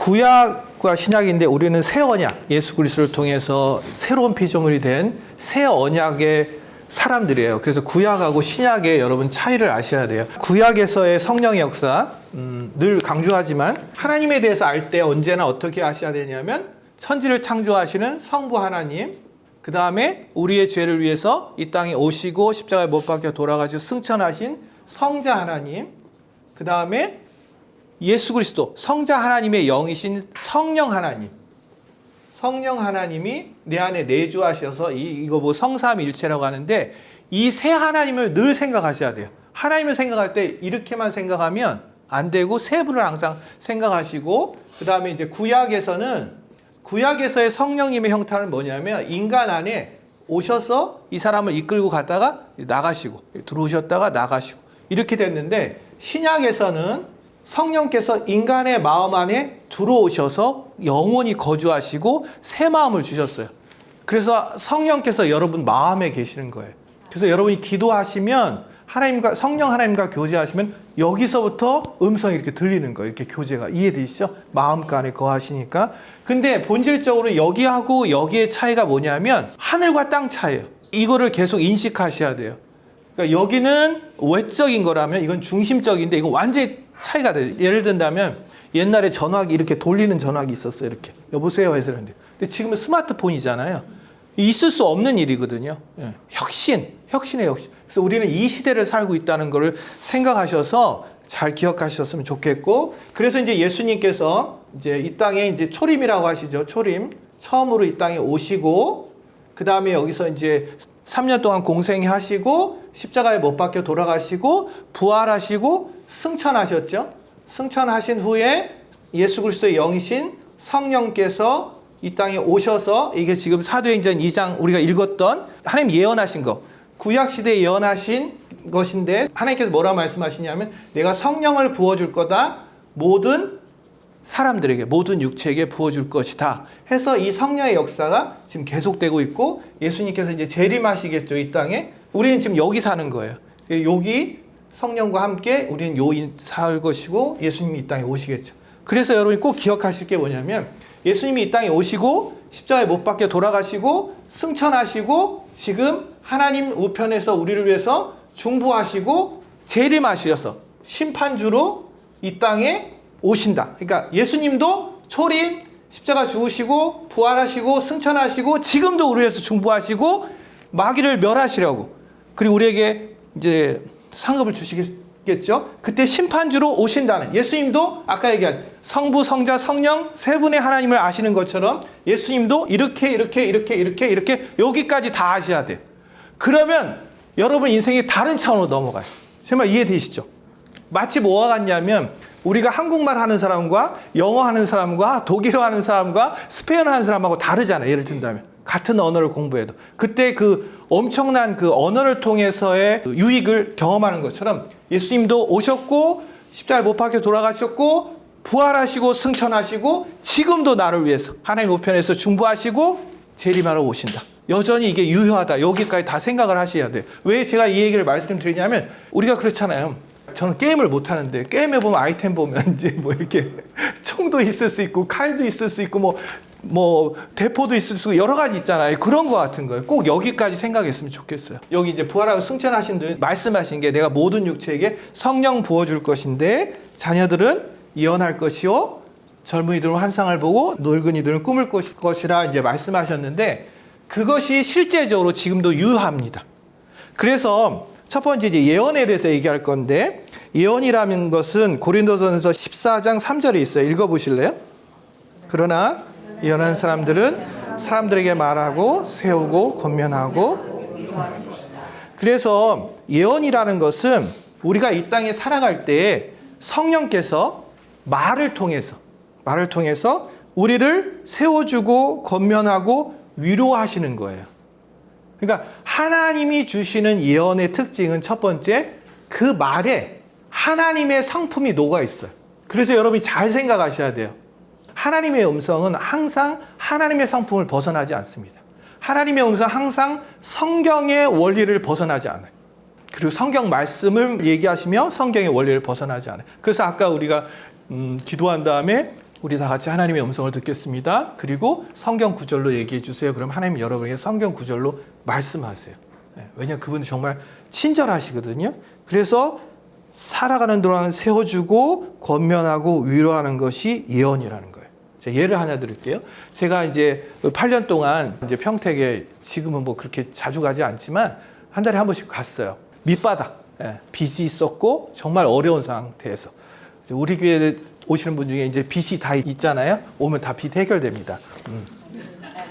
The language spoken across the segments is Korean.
구약과 신약인데 우리는 새 언약, 예수 그리스도를 통해서 새로운 피조물이 된 새 언약의 사람들이에요. 그래서 구약하고 신약의 여러분 차이를 아셔야 돼요. 구약에서의 성령의 역사, 늘 강조하지만 하나님에 대해서 알 때 언제나 어떻게 아셔야 되냐면 천지를 창조하시는 성부 하나님, 그 다음에 우리의 죄를 위해서 이 땅에 오시고 십자가에 못 박혀 돌아가시고 승천하신 성자 하나님, 그 다음에 예수 그리스도 성자 하나님의 영이신 성령 하나님, 성령 하나님이 내 안에 내주하셔서 이거 뭐 성삼일체라고 하는데 이 세 하나님을 늘 생각하셔야 돼요. 하나님을 생각할 때 이렇게만 생각하면 안 되고 세 분을 항상 생각하시고, 그 다음에 이제 구약에서의 성령님의 형태는 뭐냐면 인간 안에 오셔서 이 사람을 이끌고 갔다가 나가시고 들어오셨다가 나가시고 이렇게 됐는데, 신약에서는 성령께서 인간의 마음 안에 들어오셔서 영원히 거주하시고 새 마음을 주셨어요. 그래서 성령께서 여러분 마음에 계시는 거예요. 그래서 여러분이 기도하시면 성령 하나님과 교제하시면 여기서부터 음성이 이렇게 들리는 거예요. 이렇게 교제가. 이해되시죠? 마음간에 거하시니까. 근데 본질적으로 여기하고 여기의 차이가 뭐냐면 하늘과 땅 차이예요. 이거를 계속 인식하셔야 돼요. 그러니까 여기는 외적인 거라면 이건 중심적인데 이건 완전히 차이가 돼요. 예를 든다면 옛날에 전화기 이렇게 돌리는 전화기 있었어요. 이렇게 여보세요 해서 그런데. 근데 지금은 스마트폰이잖아요. 있을 수 없는 일이거든요. 예. 혁신의 혁신. 그래서 우리는 이 시대를 살고 있다는 것을 생각하셔서 잘 기억하셨으면 좋겠고, 그래서 이제 예수님께서 이제 이 땅에 이제 초림이라고 하시죠. 초림. 처음으로 이 땅에 오시고, 그 다음에 여기서 이제 3년 동안 공생하시고, 십자가에 못 박혀 돌아가시고, 부활하시고, 승천하셨죠. 승천하신 후에 예수 그리스도의 영이신 성령께서 이 땅에 오셔서, 이게 지금 사도행전 2장 우리가 읽었던 하나님 예언하신 거, 구약시대에 예언하신 것인데, 하나님께서 뭐라 말씀하시냐면 내가 성령을 부어줄 거다, 모든 사람들에게, 모든 육체에게 부어줄 것이다 해서 이 성령의 역사가 지금 계속되고 있고, 예수님께서 이제 재림하시겠죠. 이 땅에. 우리는 지금 여기 사는 거예요. 여기 성령과 함께 우리는 여기 살 것이고 예수님이 이 땅에 오시겠죠. 그래서 여러분이 꼭 기억하실 게 뭐냐면 예수님이 이 땅에 오시고 십자가에 못 박혀 돌아가시고 승천하시고 지금 하나님 우편에서 우리를 위해서 중보하시고 재림하셔서 심판주로 이 땅에 오신다. 그러니까 예수님도 초림, 십자가 죽으시고 부활하시고 승천하시고 지금도 우리를 위해서 중보하시고 마귀를 멸하시려고, 그리고 우리에게 이제 상급을 주시겠죠. 그때 심판주로 오신다는, 예수님도 아까 얘기한 성부, 성자, 성령 세 분의 하나님을 아시는 것처럼 예수님도 이렇게 여기까지 다 아셔야 돼요. 그러면 여러분 인생이 다른 차원으로 넘어가요. 정말 이해되시죠? 마치 뭐와 같냐면 우리가 한국말 하는 사람과 영어 하는 사람과 독일어 하는 사람과 스페인어 하는 사람하고 다르잖아요. 예를 든다면 같은 언어를 공부해도 그때 그 엄청난 그 언어를 통해서의 유익을 경험하는 것처럼 예수님도 오셨고 십자가에 못 박혀 돌아가셨고 부활하시고 승천하시고 지금도 나를 위해서 하나님 우편에서 중보하시고 재림하러 오신다. 여전히 이게 유효하다. 여기까지 다 생각을 하셔야 돼요. 왜 제가 이 얘기를 말씀드리냐면 우리가 그렇잖아요. 저는 게임을 못 하는데 게임에 보면 아이템 보면 이제 뭐 이렇게 총도 있을 수 있고 칼도 있을 수 있고 뭐 대포도 있을 수 있고 여러 가지 있잖아요. 그런 거 같은 거예요. 꼭 여기까지 생각했으면 좋겠어요. 여기 이제 부활하고 승천하신 분 말씀하신 게 내가 모든 육체에게 성령 부어줄 것인데 자녀들은 예언할 것이요 젊은이들은 환상을 보고 늙은이들은 꿈을 꿀 것이라 이제 말씀하셨는데 그것이 실제적으로 지금도 유효합니다. 그래서 첫 번째 이제 예언에 대해서 얘기할 건데, 예언이라는 것은 고린도전서 14장 3절에 있어요. 읽어보실래요? 그러나 예언하는 사람들은 사람들에게 말하고 세우고 권면하고. 그래서 예언이라는 것은 우리가 이 땅에 살아갈 때 성령께서 말을 통해서 우리를 세워주고 권면하고 위로하시는 거예요. 그러니까 하나님이 주시는 예언의 특징은 첫 번째, 그 말에 하나님의 성품이 녹아 있어요. 그래서 여러분이 잘 생각하셔야 돼요. 하나님의 음성은 항상 하나님의 성품을 벗어나지 않습니다. 하나님의 음성은 항상 성경의 원리를 벗어나지 않아요. 그리고 성경 말씀을 얘기하시며 성경의 원리를 벗어나지 않아요. 그래서 아까 우리가 기도한 다음에 우리 다 같이 하나님의 음성을 듣겠습니다. 그리고 성경 구절로 얘기해 주세요. 그럼 하나님 여러분에게 성경 구절로 말씀하세요. 왜냐하면 그분은 정말 친절하시거든요. 그래서 살아가는 동안 세워주고 권면하고 위로하는 것이 예언이라는 거예요. 제가 예를 하나 드릴게요. 제가 이제 8년 동안 이제 평택에 지금은 뭐 그렇게 자주 가지 않지만 한 달에 한 번씩 갔어요. 밑바닥, 빚이 있었고 정말 어려운 상태에서 우리 교회에 오시는 분 중에 이제 빚이 다 있잖아요. 오면 다 빚 해결됩니다.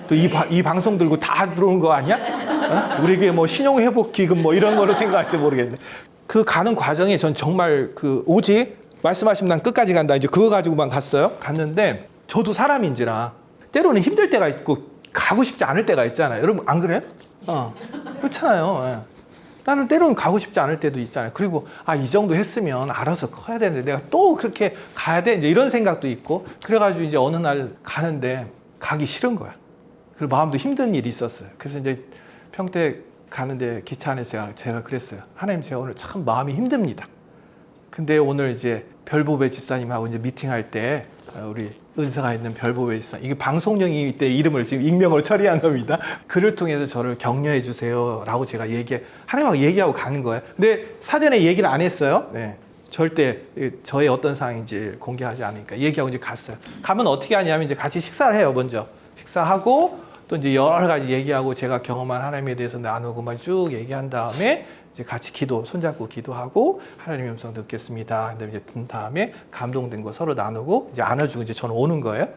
또 이 방송 들고 다 들어온 거 아니야? 우리 교회 뭐 신용회복기금 뭐 이런 거로 생각할지 모르겠네. 그 가는 과정에 전 정말 그 오직 말씀하시면 난 끝까지 간다. 이제 그거 가지고만 갔어요. 갔는데 저도 사람인지라 때로는 힘들 때가 있고 가고 싶지 않을 때가 있잖아요. 여러분 안 그래요? 그렇잖아요. 나는 때로는 가고 싶지 않을 때도 있잖아요. 그리고 이 정도 했으면 알아서 커야 되는데 내가 또 그렇게 가야 돼? 이제 이런 생각도 있고 그래가지고 이제 어느 날 가는데 가기 싫은 거야. 그리고 마음도 힘든 일이 있었어요. 그래서 이제 평택 가는데 기차 안에서 제가 그랬어요. 하나님, 제가 오늘 참 마음이 힘듭니다. 근데 오늘 이제 별보배 집사님하고 이제 미팅할 때 우리 은사가 있는 별보배 집사님, 이게 방송용이기 때문에 이름을 지금 익명으로 처리한 겁니다. 그를 통해서 저를 격려해 주세요라고 제가 하나님하고 얘기하고 가는 거예요. 근데 사전에 얘기를 안 했어요. 절대 저의 어떤 상황인지 공개하지 않으니까 얘기하고 이제 갔어요. 가면 어떻게 하냐면 이제 같이 식사를 해요. 먼저 식사하고 또 이제 여러 가지 얘기하고 제가 경험한 하나님에 대해서 나누고만 쭉 얘기한 다음에 이제 같이 손잡고 기도하고 하나님의 음성 듣겠습니다. 근데 이제 든 다음에 감동된 거 서로 나누고 이제 안아주고 이제 저는 오는 거예요.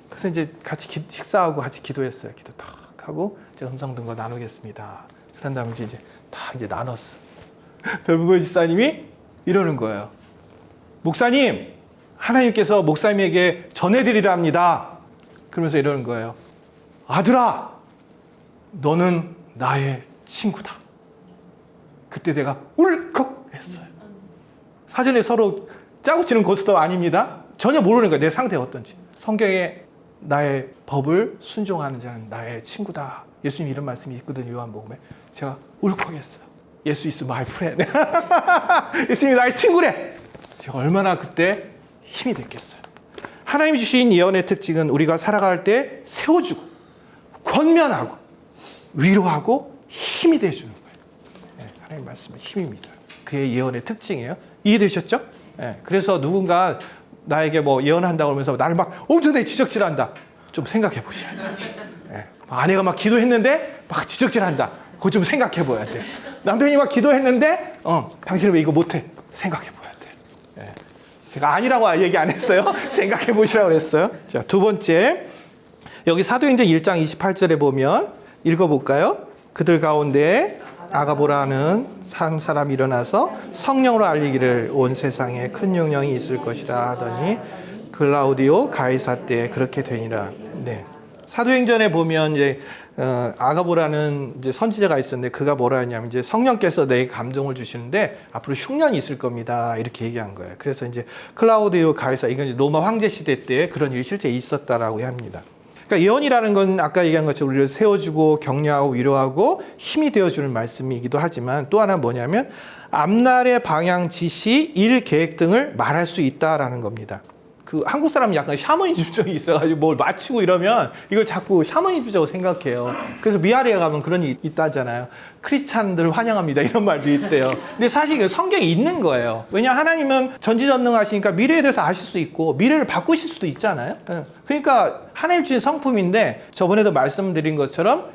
그래서 이제 같이 식사하고 같이 기도했어요. 기도 딱 하고 이제 음성 든 거 나누겠습니다. 그런 다음에 이제 다 이제 나눴어. 별부벌 집사님이 이러는 거예요. 목사님, 하나님께서 목사님에게 전해드리라 합니다. 그러면서 이러는 거예요. 아들아, 너는 나의 친구다. 그때 내가 울컥했어요. 사전에 서로 짜고 치는 고스톱 아닙니다. 전혀 모르는 거예요. 내 상태가 어떤지. 성경에 나의 법을 순종하는 자는 나의 친구다. 예수님 이런 말씀이 있거든요. 요한복음에. 제가 울컥했어요. 예수 is my friend. 예수님이 나의 친구래. 제가 얼마나 그때 힘이 됐겠어요. 하나님이 주신 예언의 특징은 우리가 살아갈 때 세워주고 권면하고 위로하고 힘이 되어주는 거예요. 하나님 말씀은 힘입니다. 그의 예언의 특징이에요. 이해되셨죠? 그래서 누군가 나에게 뭐 예언한다고 하면서 나를 막 엄청나게 지적질한다. 좀 생각해 보셔야 돼요. 아내가 막 기도했는데 막 지적질한다. 그거 좀 생각해 봐야 돼요. 남편이 막 기도했는데 당신은 왜 이거 못해? 생각해 봐야 돼요. 제가 아니라고 얘기 안 했어요. 생각해 보시라고 그랬어요. 자, 두 번째. 여기 사도행전 1장 28절에 보면 읽어볼까요? 그들 가운데 아가보라는 한 사람이 일어나서 성령으로 알리기를 온 세상에 큰 영령이 있을 것이라 하더니 글라우디오 가이사 때 그렇게 되니라. 네. 사도행전에 보면 이제 아가보라는 이제 선지자가 있었는데 그가 뭐라 했냐면 이제 성령께서 내게 감동을 주시는데 앞으로 흉년이 있을 겁니다. 이렇게 얘기한 거예요. 그래서 이제 클라우디오 가이사, 이건 로마 황제 시대 때 그런 일이 실제 있었다라고 합니다. 그러니까 예언이라는 건 아까 얘기한 것처럼 우리를 세워주고 격려하고 위로하고 힘이 되어주는 말씀이기도 하지만 또 하나 뭐냐면 앞날의 방향, 지시, 일 계획 등을 말할 수 있다라는 겁니다. 그 한국 사람은 약간 샤머니즘적이 있어가지고 뭘 맞추고 이러면 이걸 자꾸 샤머니즘적으로 생각해요. 그래서 미아리에 가면 그런 게 있다잖아요. 크리스찬들 환영합니다 이런 말도 있대요. 근데 사실 성경에 있는 거예요. 왜냐 하나님은 전지전능하시니까 미래에 대해서 아실 수 있고 미래를 바꾸실 수도 있잖아요. 그러니까 하나님 주신 성품인데 저번에도 말씀드린 것처럼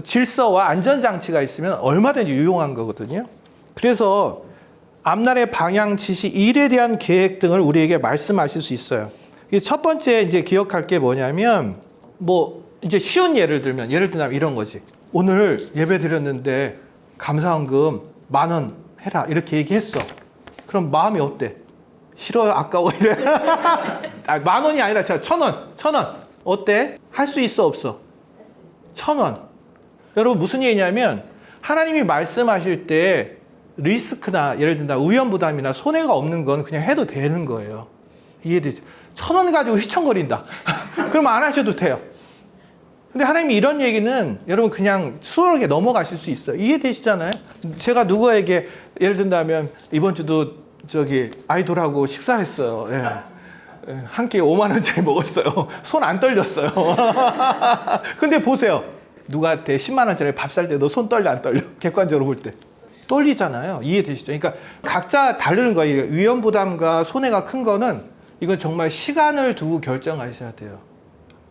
질서와 안전장치가 있으면 얼마든지 유용한 거거든요. 그래서 앞날의 방향, 지시, 일에 대한 계획 등을 우리에게 말씀하실 수 있어요. 첫 번째 이제 기억할 게 뭐냐면 뭐 이제 쉬운 예를 들면 이런 거지. 오늘 예배 드렸는데 감사헌금 10,000원 해라 이렇게 얘기했어. 그럼 마음이 어때? 싫어요? 아까워? 이래. 10,000원이 아니라 1,000원. 어때? 할 수 있어? 없어? 1,000원. 여러분 무슨 얘기냐면 하나님이 말씀하실 때 리스크나 예를 들면 위험부담이나 손해가 없는 건 그냥 해도 되는 거예요. 이해되죠? 1,000원 가지고 휘청거린다. 그럼 안 하셔도 돼요. 근데 하나님이 이런 얘기는 여러분 그냥 수월하게 넘어가실 수 있어요. 이해되시잖아요? 제가 누구에게 예를 든다면 이번 주도 아이돌하고 식사했어요. 한 끼에 5만 원짜리 먹었어요. 손 안 떨렸어요. 근데 보세요. 누구한테 10만 원짜리 밥 살 때도 손 떨려 안 떨려? 객관적으로 볼 때. 떨리잖아요. 이해되시죠? 그러니까 각자 다르는 거예요. 위험 부담과 손해가 큰 거는 이건 정말 시간을 두고 결정하셔야 돼요.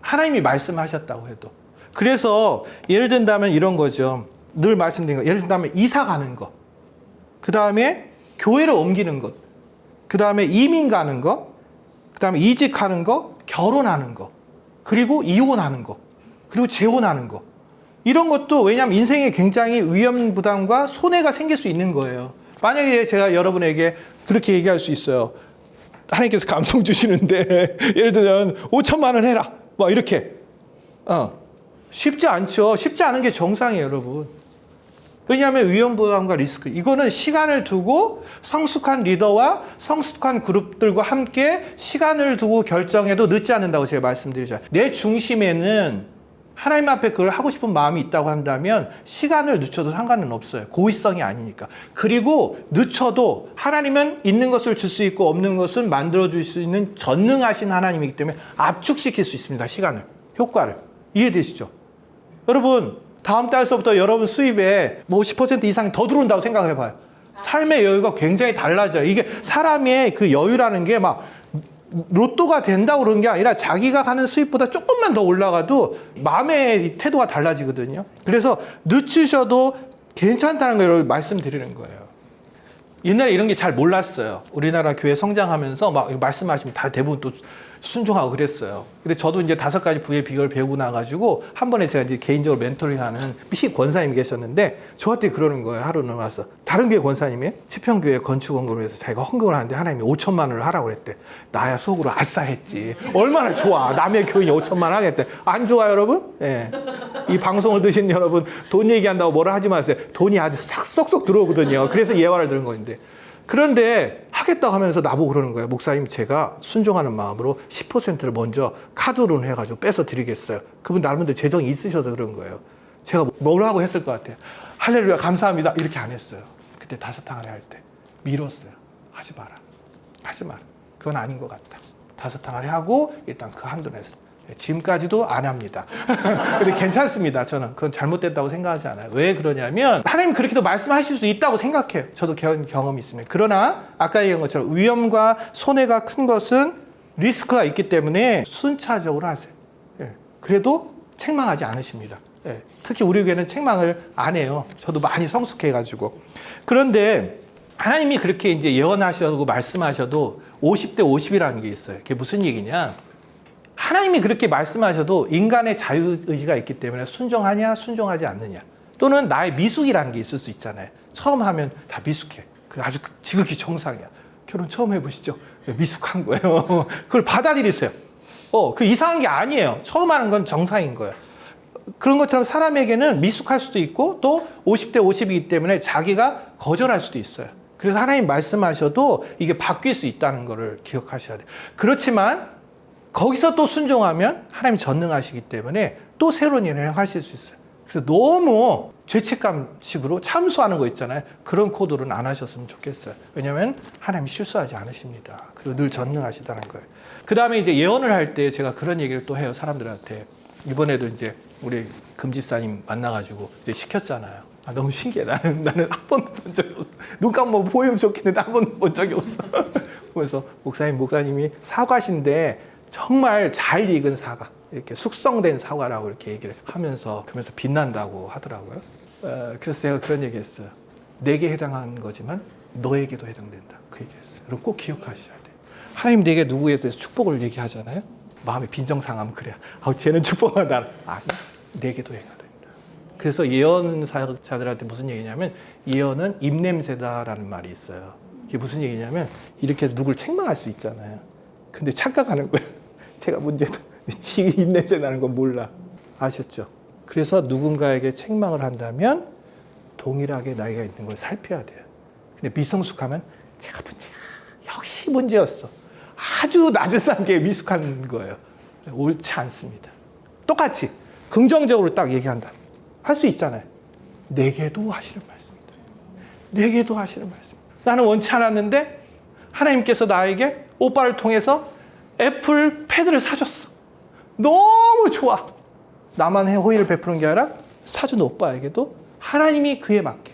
하나님이 말씀하셨다고 해도. 그래서 예를 든다면 이런 거죠. 늘 말씀드린 거. 예를 든다면 이사 가는 거. 그 다음에 교회를 옮기는 것. 그 다음에 이민 가는 거. 그 다음에 이직하는 거. 결혼하는 거. 그리고 이혼하는 거. 그리고 재혼하는 거. 이런 것도 왜냐하면 인생에 굉장히 위험 부담과 손해가 생길 수 있는 거예요. 만약에 제가 여러분에게 그렇게 얘기할 수 있어요. 하나님께서 감동 주시는데 예를 들면 5천만 원 해라. 막 이렇게. 쉽지 않죠. 쉽지 않은 게 정상이에요, 여러분. 왜냐하면 위험 부담과 리스크. 이거는 시간을 두고 성숙한 리더와 성숙한 그룹들과 함께 시간을 두고 결정해도 늦지 않는다고 제가 말씀드리죠. 내 중심에는 하나님 앞에 그걸 하고 싶은 마음이 있다고 한다면 시간을 늦춰도 상관은 없어요. 고의성이 아니니까. 그리고 늦춰도 하나님은 있는 것을 줄 수 있고 없는 것은 만들어줄 수 있는 전능하신 하나님이기 때문에 압축시킬 수 있습니다. 시간을. 효과를. 이해되시죠? 여러분 다음 달서부터 여러분 수입에 뭐 50% 이상 더 들어온다고 생각을 해봐요. 삶의 여유가 굉장히 달라져요. 이게 사람의 그 여유라는 게 막 로또가 된다고 그런 게 아니라 자기가 가는 수입보다 조금만 더 올라가도 마음의 태도가 달라지거든요. 그래서 늦추셔도 괜찮다는 걸 말씀드리는 거예요. 옛날에 이런 게 잘 몰랐어요. 우리나라 교회 성장하면서 막 말씀하시면 다 대부분 또 순종하고 그랬어요. 근데 저도 이제 5가지 부의 비결을 배우고 나가지고 한 번에 제가 이제 개인적으로 멘토링하는 미 권사님이 계셨는데 저한테 그러는 거예요. 하루는 와서 다른 교회 권사님이 치평교회 건축 헌금을 해서 자기가 헌금을 하는데 하나님이 5천만 원을 하라고 그랬대. 나야 속으로 아싸 했지. 얼마나 좋아. 남의 교인이 5천만 원 하겠대. 안 좋아요, 여러분? 예. 이 방송을 드신 여러분 돈 얘기한다고 뭐라 하지 마세요. 돈이 아주 싹 들어오거든요. 그래서 예화를 들은 건데. 그런데 하겠다고 하면서 나보고 그러는 거예요. 목사님, 제가 순종하는 마음으로 10%를 먼저 카드로는 해가지고 빼서 드리겠어요. 그분 나름대로 재정이 있으셔서 그런 거예요. 제가 뭐라고 했을 것 같아요. 할렐루야 감사합니다. 이렇게 안 했어요. 그때 5탕을 할 때 미뤘어요. 하지 마라. 하지 마라. 그건 아닌 것 같다. 5탕을 하고 일단 그 한도 내서. 지금까지도 안 합니다. 근데 괜찮습니다. 저는 그건 잘못됐다고 생각하지 않아요. 왜 그러냐면 하나님 그렇게도 말씀하실 수 있다고 생각해요. 저도 경험이 있으면. 그러나 아까 얘기한 것처럼 위험과 손해가 큰 것은 리스크가 있기 때문에 순차적으로 하세요. 그래도 책망하지 않으십니다. 특히 우리 교회는 책망을 안 해요. 저도 많이 성숙해가지고. 그런데 하나님이 그렇게 이제 예언하셔도 말씀하셔도 50대 50이라는 게 있어요. 그게 무슨 얘기냐? 하나님이 그렇게 말씀하셔도 인간의 자유의지가 있기 때문에 순종하냐 순종하지 않느냐 또는 나의 미숙이라는 게 있을 수 있잖아요. 처음 하면 다 미숙해. 아주 지극히 정상이야. 결혼 처음 해보시죠. 미숙한 거예요. 그걸 받아들이세요. 그 이상한 게 아니에요. 처음 하는 건 정상인 거예요. 그런 것처럼 사람에게는 미숙할 수도 있고 또 50대 50이기 때문에 자기가 거절할 수도 있어요. 그래서 하나님 말씀하셔도 이게 바뀔 수 있다는 거를 기억하셔야 돼요. 그렇지만 거기서 또 순종하면 하나님이 전능하시기 때문에 또 새로운 일을 하실 수 있어요. 그래서 너무 죄책감식으로 참수하는 거 있잖아요. 그런 코드는 안 하셨으면 좋겠어요. 왜냐하면 하나님이 실수하지 않으십니다. 그리고 늘 전능하시다는 거예요. 그 다음에 이제 예언을 할 때 제가 그런 얘기를 또 해요. 사람들한테. 이번에도 이제 우리 금집사님 만나가지고 이제 시켰잖아요. 너무 신기해. 나는 한 번도 본 적이 없어. 눈 감으면 보이면 좋겠는데 한 번도 본 적이 없어. 그래서 목사님이 사과신데 정말 잘 익은 사과, 이렇게 숙성된 사과라고 이렇게 얘기를 하면서 그러면서 빛난다고 하더라고요. 그래서 제가 그런 얘기했어요. 내게 해당한 거지만 너에게도 해당된다. 그 얘기했어요. 그럼 꼭 기억하셔야 돼요. 하나님 내게 누구에 대해서 축복을 얘기하잖아요. 마음에 빈정상하면 그래. 쟤는 축복한다. 아니, 내게도 해당된다. 그래서 예언자들한테 무슨 얘기냐면 예언은 입냄새다라는 말이 있어요. 이게 무슨 얘기냐면 이렇게 해서 누굴 책망할 수 있잖아요. 근데 착각하는 거예요. 제가 문제다. 지 입냄새 나는 건 몰라. 아셨죠? 그래서 누군가에게 책망을 한다면 동일하게 나이가 있는 걸 살펴야 돼요. 근데 미성숙하면 제가 문제야. 역시 문제였어. 아주 낮은 단계에 미숙한 거예요. 옳지 않습니다. 똑같이 긍정적으로 딱 얘기한다. 할 수 있잖아요. 내게도 하시는 말씀입니다. 내게도 하시는 말씀. 나는 원치 않았는데 하나님께서 나에게 오빠를 통해서 애플 패드를 사줬어. 너무 좋아. 나만 호의를 베푸는 게 아니라 사준 오빠에게도 하나님이 그에 맞게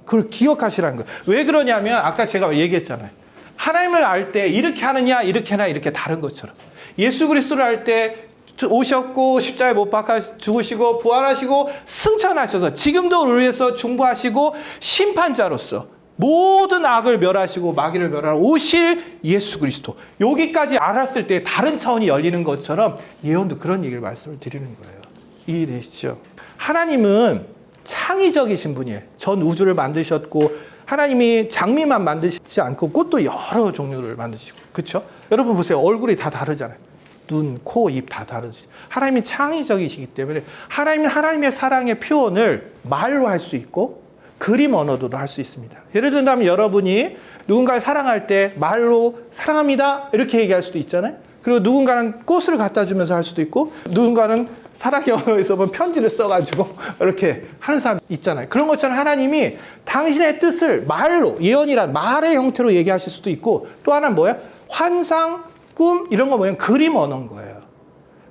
그걸 기억하시라는 거예요. 왜 그러냐면 아까 제가 얘기했잖아요. 하나님을 알 때 이렇게 하느냐 이렇게나 이렇게 다른 것처럼 예수 그리스도를 알 때 오셨고 십자가에 못 박아 죽으시고 부활하시고 승천하셔서 지금도 우리를 위해서 중보하시고 심판자로서 모든 악을 멸하시고 마귀를 멸하러 오실 예수 그리스도, 여기까지 알았을 때 다른 차원이 열리는 것처럼 예언도 그런 얘기를 말씀을 드리는 거예요. 이해되시죠? 하나님은 창의적이신 분이에요. 전 우주를 만드셨고 하나님이 장미만 만드시지 않고 꽃도 여러 종류를 만드시고, 그렇죠? 여러분 보세요. 얼굴이 다 다르잖아요. 눈, 코, 입 다 다르지. 하나님이 창의적이시기 때문에 하나님은 하나님의 사랑의 표현을 말로 할 수 있고 그림 언어도 할 수 있습니다. 예를 들면 여러분이 누군가를 사랑할 때 말로 사랑합니다 이렇게 얘기할 수도 있잖아요. 그리고 누군가는 꽃을 갖다 주면서 할 수도 있고, 누군가는 사랑의 언어에서 편지를 써가지고 이렇게 하는 사람 있잖아요. 그런 것처럼 하나님이 당신의 뜻을 말로, 예언이란 말의 형태로 얘기하실 수도 있고, 또 하나는 뭐야? 환상, 꿈 이런 거 뭐냐면 그림 언어인 거예요.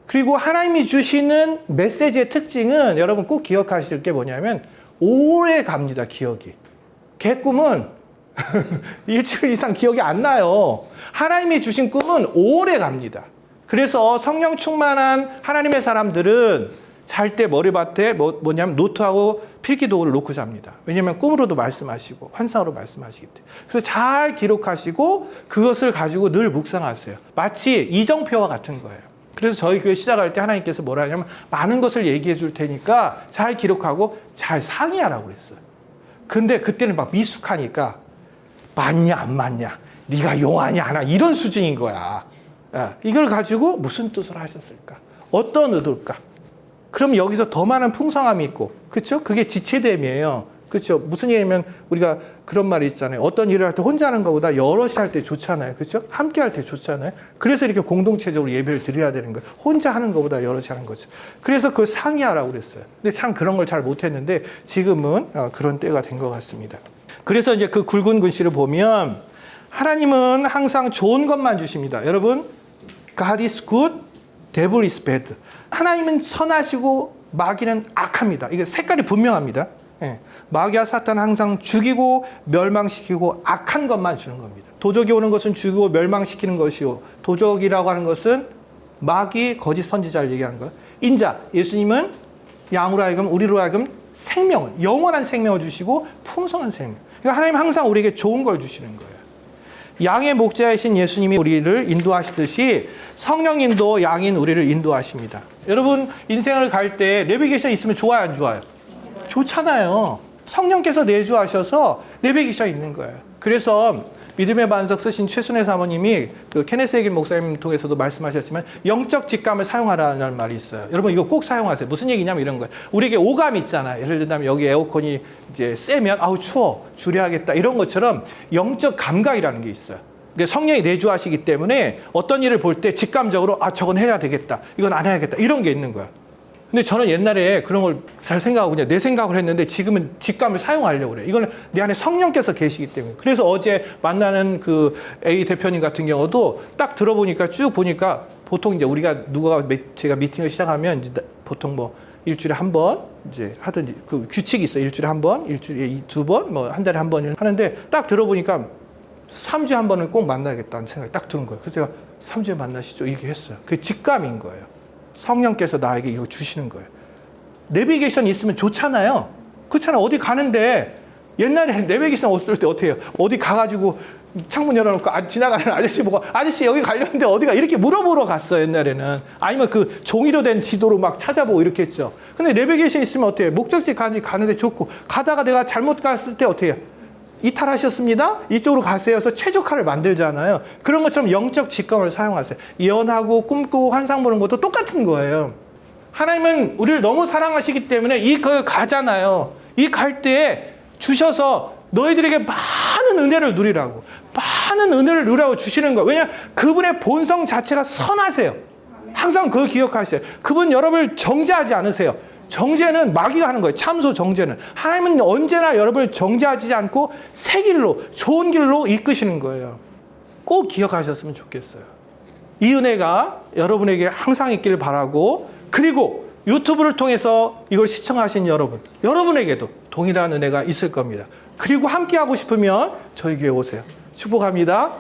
그리고 하나님이 주시는 메시지의 특징은 여러분 꼭 기억하실 게 뭐냐면 오래 갑니다. 기억이. 개 꿈은 일주일 이상 기억이 안 나요. 하나님이 주신 꿈은 오래 갑니다. 그래서 성령 충만한 하나님의 사람들은 잘 때 머리맡에 뭐냐면 노트하고 필기도구를 놓고 잡니다. 왜냐하면 꿈으로도 말씀하시고 환상으로 말씀하시기 때문에. 그래서 잘 기록하시고 그것을 가지고 늘 묵상하세요. 마치 이정표와 같은 거예요. 그래서 저희 교회 시작할 때 하나님께서 뭐라 하냐면 많은 것을 얘기해 줄 테니까 잘 기록하고 잘 상의하라고 그랬어요. 근데 그때는 막 미숙하니까 맞냐 안 맞냐, 네가 용하냐 하나 이런 수준인 거야. 이걸 가지고 무슨 뜻으로 하셨을까? 어떤 의도일까? 그럼 여기서 더 많은 풍성함이 있고, 그렇죠? 그게 지체됨이에요. 그렇죠? 무슨 얘기냐면 우리가 그런 말이 있잖아요. 어떤 일을 할 때 혼자 하는 것보다 여럿이 할 때 좋잖아요. 그렇죠? 함께 할 때 좋잖아요. 그래서 이렇게 공동체적으로 예배를 드려야 되는 거예요. 혼자 하는 것보다 여럿이 하는 거죠. 그래서 그걸 상의하라고 그랬어요. 근데 참 그런 걸 잘 못했는데 지금은 그런 때가 된 것 같습니다. 그래서 이제 그 굵은 글씨를 보면 하나님은 항상 좋은 것만 주십니다. 여러분, God is good, devil is bad. 하나님은 선하시고 마귀는 악합니다. 이게 색깔이 분명합니다. 예. 마귀와 사탄은 항상 죽이고 멸망시키고 악한 것만 주는 겁니다. 도적이 오는 것은 죽이고 멸망시키는 것이요, 도적이라고 하는 것은 마귀, 거짓 선지자를 얘기하는 거예요. 인자, 예수님은 양으로 하여금 우리로 하여금 생명을, 영원한 생명을 주시고 풍성한 생명. 그러니까 하나님 항상 우리에게 좋은 걸 주시는 거예요. 양의 목자이신 예수님이 우리를 인도하시듯이 성령님도 양인 우리를 인도하십니다. 여러분 인생을 갈 때 내비게이션 있으면 좋아요, 안 좋아요? 좋잖아요. 성령께서 내주하셔서 내비게이션 있는 거예요. 그래서 믿음의 반석 쓰신 최순애 사모님이 그 케네스 에긴 목사님 통해서도 말씀하셨지만 영적 직감을 사용하라는 말이 있어요. 여러분 이거 꼭 사용하세요. 무슨 얘기냐면 이런 거예요. 우리에게 오감 있잖아요. 예를 들면 여기 에어컨이 이제 세면 아우 추워 줄여야겠다 이런 것처럼 영적 감각이라는 게 있어요. 그러니까 성령이 내주하시기 때문에 어떤 일을 볼 때 직감적으로 아 저건 해야 되겠다, 이건 안 해야겠다 이런 게 있는 거야. 근데 저는 옛날에 그런 걸 잘 생각하고 그냥 내 생각을 했는데 지금은 직감을 사용하려고 그래요. 이거는 내 안에 성령께서 계시기 때문에. 그래서 어제 만나는 그 A 대표님 같은 경우도 딱 들어보니까 쭉 보니까 보통 이제 우리가 제가 미팅을 시작하면 이제 보통 뭐 일주일에 한 번 이제 하든지 그 규칙이 있어요. 일주일에 한 번, 일주일에 두 번, 뭐 한 달에 한 번을 하는데 딱 들어보니까 3주에 한 번은 꼭 만나야겠다는 생각이 딱 드는 거예요. 그래서 제가 3주에 만나시죠 이렇게 했어요. 그게 직감인 거예요. 성령께서 나에게 이거 주시는 거예요. 내비게이션 있으면 좋잖아요. 그렇잖아요. 어디 가는데 옛날에 내비게이션 없을 때 어떻게 해요? 어디 가가지고 창문 열어놓고 지나가는 아저씨 보고 아저씨 여기 가려는데 어디가 이렇게 물어보러 갔어요. 옛날에는. 아니면 그 종이로 된 지도로 막 찾아보고 이렇게 했죠. 근데 내비게이션 있으면 어때요? 목적지 가는데 좋고 가다가 내가 잘못 갔을 때 어떻게 해요? 이탈하셨습니다. 이쪽으로 가세요. 해서 최적화를 만들잖아요. 그런 것처럼 영적 직감을 사용하세요. 예언하고 꿈꾸고 환상 보는 것도 똑같은 거예요. 하나님은 우리를 너무 사랑하시기 때문에 가잖아요. 이 갈 때에 주셔서 너희들에게 많은 은혜를 누리라고, 많은 은혜를 누리라고 주시는 거예요. 왜냐하면 그분의 본성 자체가 선하세요. 항상 그걸 기억하세요. 그분 여러분을 정죄하지 않으세요. 정죄는 마귀가 하는 거예요. 참소 정죄는. 하나님은 언제나 여러분을 정죄하지 않고 새 길로, 좋은 길로 이끄시는 거예요. 꼭 기억하셨으면 좋겠어요. 이 은혜가 여러분에게 항상 있기를 바라고, 그리고 유튜브를 통해서 이걸 시청하신 여러분에게도 동일한 은혜가 있을 겁니다. 그리고 함께 하고 싶으면 저희 교회 오세요. 축복합니다.